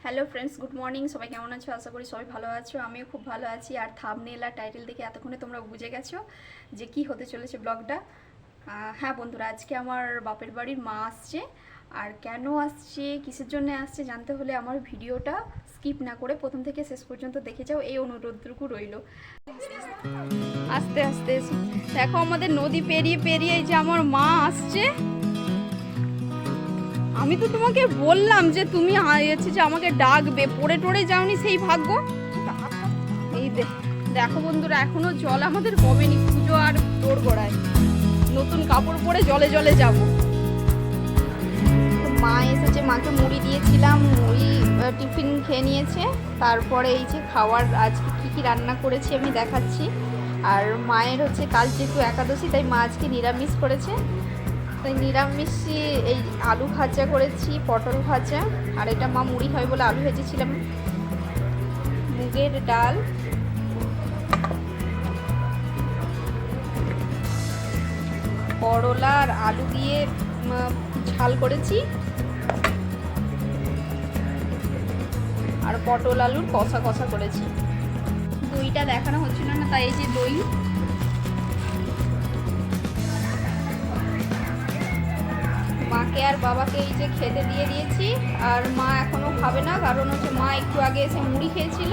Hello friends, good morning. সবাই কেমন আছো? আশা করি সবাই ভালো আছো। আমিও খুব ভালো আছি। আর থাম্বনেল আর টাইটেল দেখে এতক্ষণে তোমরা বুঝে গেছো যে কি হতে চলেছে ব্লগটা। হ্যাঁ বন্ধুরা, আজকে আমার বাপের বাড়ির মা আসছে। আর কেন আসছে, কিসের জন্য আসছে জানতে হলে আমার ভিডিওটা স্কিপ না করে প্রথম থেকে শেষ পর্যন্ত দেখে যাও, এই অনুরোধটুকু রইল। আস্তে আস্তে এসো। দেখো আমাদের নদী পেরিয়ে পেরিয়ে এই যে আমার মা আসছে। আমি তো তোমাকে বললাম যে তুমি যে আমাকে ডাকবে, পড়ে টড়ে যাওনি সেই ভাগ্য। এই দেখো বন্ধুরা, এখনো জল আমাদের কমেনি। পুজো আর তোর গোড়ায় নতুন কাপড় পরে জলে জলে যাব। মা এসেছে, মাকে মুড়ি দিয়েছিলাম, মুড়ি টিফিন খেয়ে নিয়েছে। তারপরে এই যে খাওয়ার আজকে কী কী রান্না করেছি আমি দেখাচ্ছি। আর মায়ের হচ্ছে কাল যেহেতু একাদশী, তাই মা আজকে নিরামিষ করেছে। তাই নিরামিষে এই আলু ভাজা করেছি, পটল ভাজা। আর এটা মা মুড়ি হয় বলে আলু ভেজেছিলাম। মুগের ডাল, করলা আর আলু দিয়ে ঝাল করেছি। আর পটল আলুর কষা কষা করেছি। দইটা দেখানো হচ্ছিল না, তাই এই যে দই। মাকে আর বাবাকে এই যে খেতে দিয়ে দিয়েছি। আর মা এখনও খাবে না, কারণ হচ্ছে মা একটু আগে এসে মুড়ি খেয়েছিল।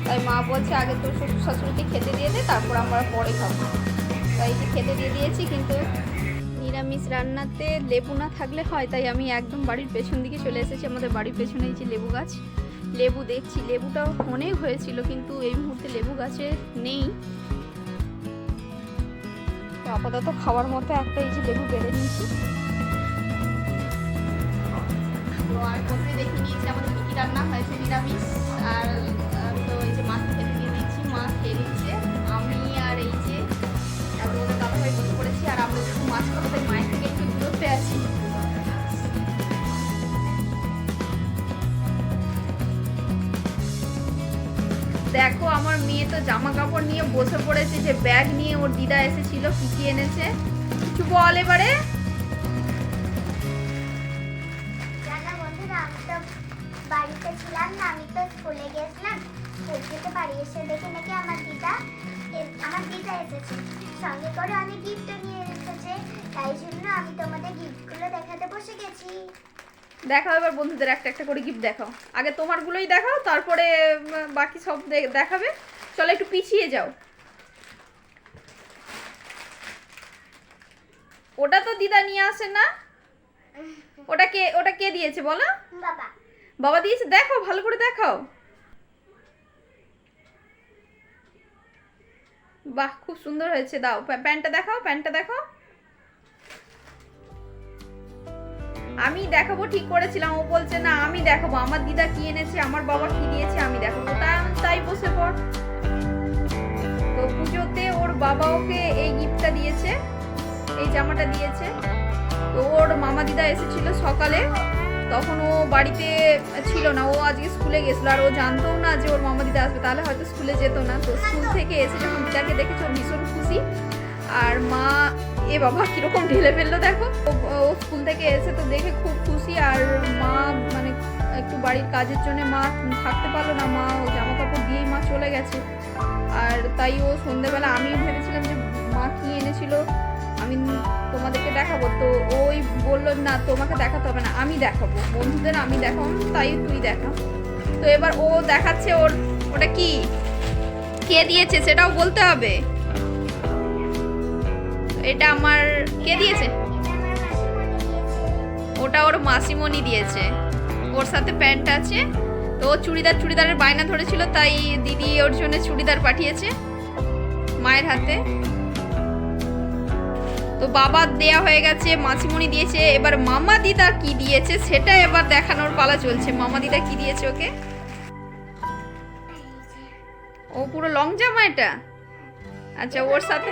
তাই মা বলছে আগে তোর শ্বশুর শাশুড়িকে খেতে দিয়ে দে, তারপর আমরা পরে খাবো। তাই যে খেতে দিয়ে দিয়েছি। কিন্তু নিরামিষ রান্নাতে লেবু না থাকলে হয়, তাই আমি একদম বাড়ির পেছন দিকে চলে এসেছি। আমাদের বাড়ির পেছনে এই যে লেবু গাছ, লেবু দেখছি। লেবুটাও অনেক হয়েছিল, কিন্তু এই মুহূর্তে লেবু গাছে নেই। তো আপাতত খাওয়ার মতো একটা এই যে লেবু বেড়ে নিয়েছি। আর প্রথমে দেখে নিয়েছি আমাদের কী কী রান্না হয়েছে নিরামিষ। আর তো এই যে মাছ খেতে দিয়ে দিয়েছি, মা খেয়ে দিচ্ছে। আমি আর এই যে ওদের দাদাভাই বসে পড়েছি। আর আমরা যেহেতু মাছ খাবো, তাই মায়ের থেকে একটু দূরত্বে আছি। দেখো আমার মেয়ে তো জামা কাপড় নিয়ে বসে পড়েছে, যে ব্যাগ নিয়ে। ওর দিদা এসেছিল, কি কি এনেছে কিছু বল এবারে। বাড়িতে ছিলাম না, আমি তো স্কুলে গেছিলাম। স্কুল থেকে বাড়ি এসে দেখি নাকি আমার দিদা এসেছে, সঙ্গে করে অনেক গিফট নিয়ে এসেছে। তাই জন্য আমি তোমাদের গিফটগুলো দেখাতে বসে গেছি। দেখাও এবার বন্ধুদের একটা একটা করে গিফট দেখাও। আগে তোমারগুলোই দেখাও, তারপরে বাকি সব দেখাবে। চলো একটু পিছিয়ে যাও। ওটা তো দিদা নিয়ে আসে না। ওটা কে দিয়েছে বলো? বাবা। বাবা দিয়েছে? দেখাও, ভালো করে দেখাও। বাহ, খুব সুন্দর হয়েছে। দাও প্যান্টটা দেখাও, প্যান্টটা দেখাও। আমি দেখাবো ঠিক করেছিলাম, ও বলছে না আমি দেখাবো। আমার দিদা কি এনেছে, আমার বাবা কি দিয়েছে আমি দেখাবো। তাই বসে পড়। তো পুজোতে ওর বাবা ওকে এই গিফটটা দিয়েছে, এই জামাটা দিয়েছে। তো ওর মামা দিদা এসেছিল সকালে, তখন ও বাড়িতে ছিল না। ও আজকে স্কুলে গেছিলো, আর ও জানতো না যে ওর মামা দিদা আসবে, তাহলে হয়তো স্কুলে যেত না। তো স্কুল থেকে এসে যখন দিদাকে দেখেছে, ও ভীষণ খুশি। আর মা, এ বাবা কিরকম ঢেলে ফেললো দেখো। ও স্কুল থেকে এসে তো দেখে খুব খুশি। আর মা মানে একটু বাড়ির কাজের জন্য মা থাকতে পারলো না, মা ও জামা কাপড় দিয়েই মা চলে গেছে। আর তাই ও সন্ধ্যেবেলা, আমি ভেবেছিলাম যে মা কি এনেছিল আমি তোমাদেরকে দেখাবো। তো ওই বললো না তোমাকে দেখাতে হবে না, আমি দেখাবো বন্ধুদের, আমি দেখাবো। তাই তুই দেখা। তো এবার ও দেখাচ্ছে ওটা কি, কে দিয়েছে সেটাও বলতে হবে। এটা আমার, কে দিয়েছে? ওটা ওর মাসিমণি দিয়েছে। ওর সাথে প্যান্ট আছে। তো ও চুড়িদারের বায়না ধরেছিল, তাই দিদি ওর জন্য চুড়িদার পাঠিয়েছে মায়ের হাতে। তো বাবা দেয়া হয়ে গেছে, মাসিমণি দিয়েছে। এবার মামা দিদা কি দিয়েছে সেটা এবার দেখানোর পালা চলছে। মামা দিদা কি দিয়েছে ওকে? ও পুরো লং জামা এটা। আচ্ছা, ওর সাথে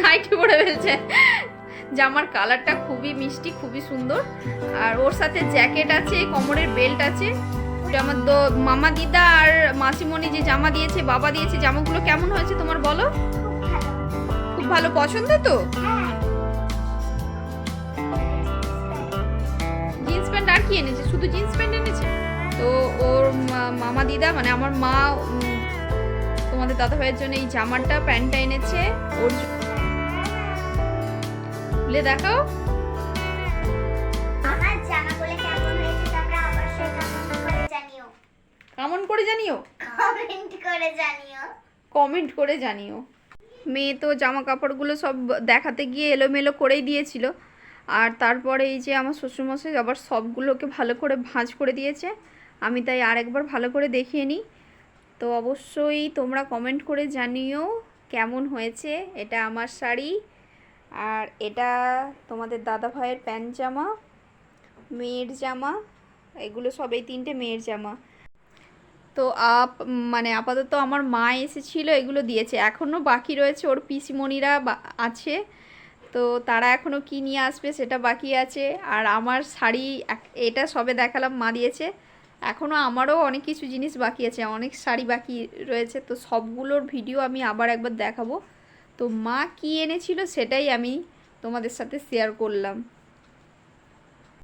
নাইটি পরে ফেলছে। জামার কালারটা খুবই মিষ্টি, খুবই সুন্দর। আর ওর সাথে জ্যাকেট আছে, কোমরের বেল্ট আছে। আমার মামা দিদা আর মাসিমণি যে জামা দিয়েছে, বাবা দিয়েছে, জামাগুলো কেমন হয়েছে তোমার বলো? খুব ভালো, পছন্দ তো? জিন্স প্যান্ট আর কি এনেছে? শুধু জিন্স প্যান্ট এনেছে। তো ওর মামা দিদা মানে আমার মা তোমাদের দাদা ভাইয়ের জন্য এই জামাটা প্যান্টটা এনেছে ওর খুলে দেখাও। আমার জামাগুলো কেমন হয়েছে তোমরা অবশ্যই কমেন্ট করে জানিও। কেমন করে জানিও? কমেন্ট করে জানিও। কমেন্ট করে জানিও। মেয়ে তো জামা কাপড়গুলো সব দেখাতে গিয়ে এলোমেলো করেই দিয়েছিল, আর তারপরে এই যে আমার শ্বশুরমশাই আবার সবগুলোকে ভালো করে ভাঁজ করে দিয়েছে। আমি তাই আরেকবার ভালো করে দেখিয়ে নিই। তো অবশ্যই তোমরা কমেন্ট করে জানিও কেমন হয়েছে। এটা আমার শাড়ি, আর এটা তোমাদের দাদা ভাইয়ের প্যান্ট জামা, মেয়ের জামা, এগুলো সব এই 3টে মেয়ের জামা। তো মানে আপাতত আমার মা এসেছিলো, এগুলো দিয়েছে। এখনও বাকি রয়েছে, ওর পিসিমণিরা আছে, তো তারা এখনও কী নিয়ে আসবে সেটা বাকি আছে। আর আমার শাড়ি এটা সবে দেখালাম, মা দিয়েছে। এখনও আমারও অনেক কিছু জিনিস বাকি আছে, অনেক শাড়ি বাকি রয়েছে। তো সবগুলোর ভিডিও আমি আবার একবার দেখাবো। তো মা কী এনেছিল সেটাই আমি তোমাদের সাথে শেয়ার করলাম।